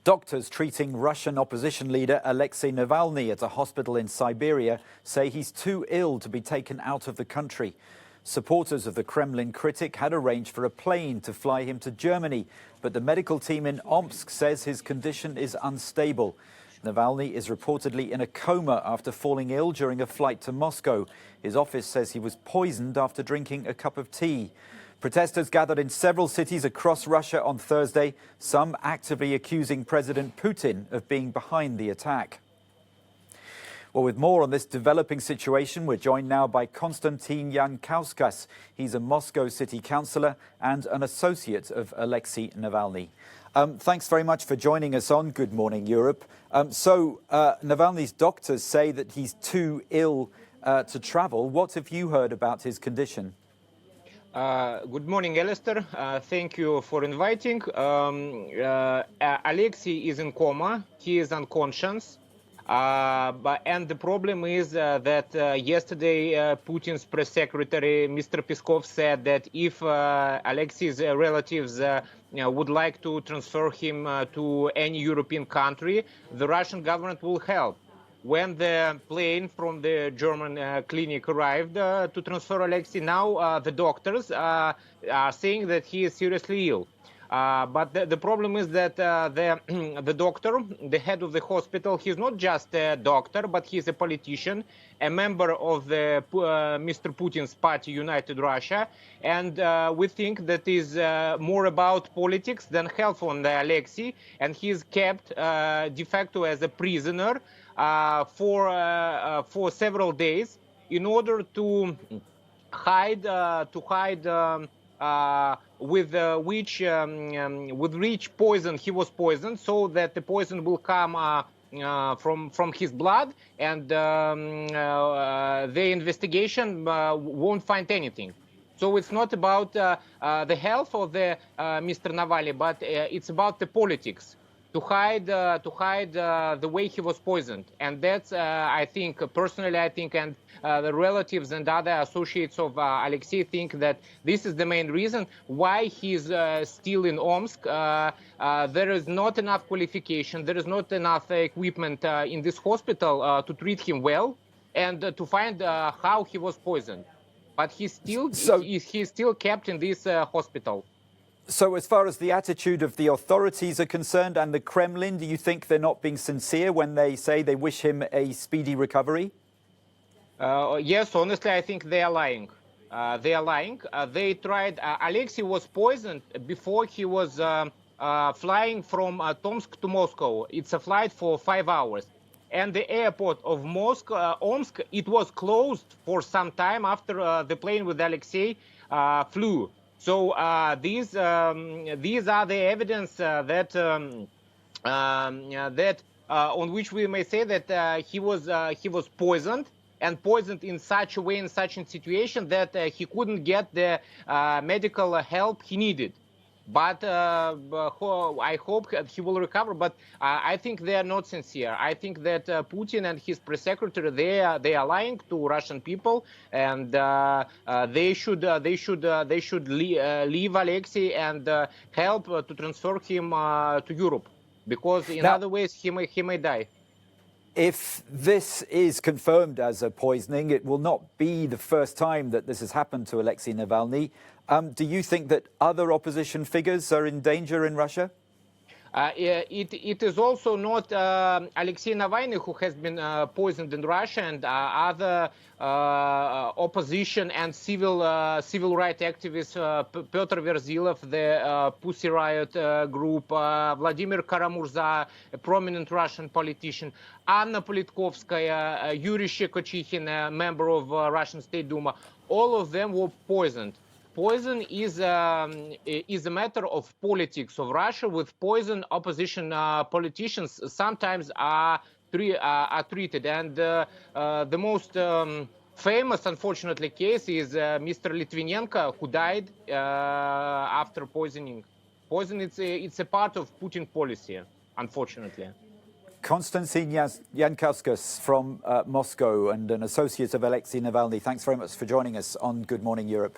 Doctors treating Russian opposition leader Alexei Navalny at a hospital in Siberia say he's too ill to be taken out of the country. Supporters of the Kremlin critic had arranged for a plane to fly him to Germany, but the medical team in Omsk says his condition is unstable. Navalny is reportedly in a coma after falling ill during a flight to Moscow. His office says he was poisoned after drinking a cup of tea. Protesters gathered in several cities across Russia on Thursday, some actively accusing President Putin of being behind the attack. Well, with more on this developing situation, we're joined now by Konstantin Yankauskas. He's a Moscow city councillor and an associate of Alexei Navalny. Thanks very much for joining us on Good Morning Europe. Navalny's doctors say that he's too ill to travel. What have you heard about his condition? Good morning, Alistair. Thank you for inviting. Alexei is in coma. He is unconscious. And the problem is that yesterday Putin's press secretary, Mr. Peskov, said that if Alexei's relatives would like to transfer him to any European country, the Russian government will help. When the plane from the German clinic arrived to transfer Alexei, now the doctors are saying that he is seriously ill. But the problem is that the doctor, the head of the hospital, he's not just a doctor, but he's a politician, a member of the Mr. Putin's party, United Russia. And we think that is more about politics than health on Alexei. And he's kept de facto as a prisoner for several days in order to hide with which poison he was poisoned, so that the poison will come from his blood, and the investigation won't find anything. So it's not about the health of the Mr. Navalny, but it's about the politics. To hide the way he was poisoned, and that's I think personally, and the relatives and other associates of Alexei think that this is the main reason why he's still in Omsk. There is not enough qualification, there is not enough equipment in this hospital to treat him well and to find how he was poisoned. But he's still kept in this hospital. So as far as the attitude of the authorities are concerned and the Kremlin, do you think they're not being sincere when they say they wish him a speedy recovery? Yes, honestly, I think they are lying. They tried. Alexei was poisoned before he was flying from Tomsk to Moscow. It's a flight for 5 hours. And the airport of Omsk, it was closed for some time after the plane with Alexei flew. So these are the evidence that on which we may say that he was poisoned, and poisoned in such a way, in such a situation that he couldn't get the medical help he needed. But I hope he will recover. But I think they are not sincere. I think that Putin and his press secretary, they are lying to Russian people, and they should leave Alexei and help to transfer him to Europe, because in other ways he may die. If this is confirmed as a poisoning, it will not be the first time that this has happened to Alexei Navalny. Do you think that other opposition figures are in danger in Russia? It is also not Alexei Navalny who has been poisoned in Russia, and other opposition and civil rights activists, Petr Verzilov, the Pussy Riot group, Vladimir Kara-Murza, a prominent Russian politician, Anna Politkovskaya, Yuri Shekochyhin, a member of Russian State Duma. All of them were poisoned. Poison is a matter of politics of Russia. With poison, opposition politicians sometimes are treated, and the most famous, unfortunately, case is Mr. Litvinenko, who died after poisoning. Poison, it's a part of Putin policy, unfortunately. Konstantin Yankauskas from Moscow and an associate of Alexei Navalny. Thanks very much for joining us on Good Morning Europe.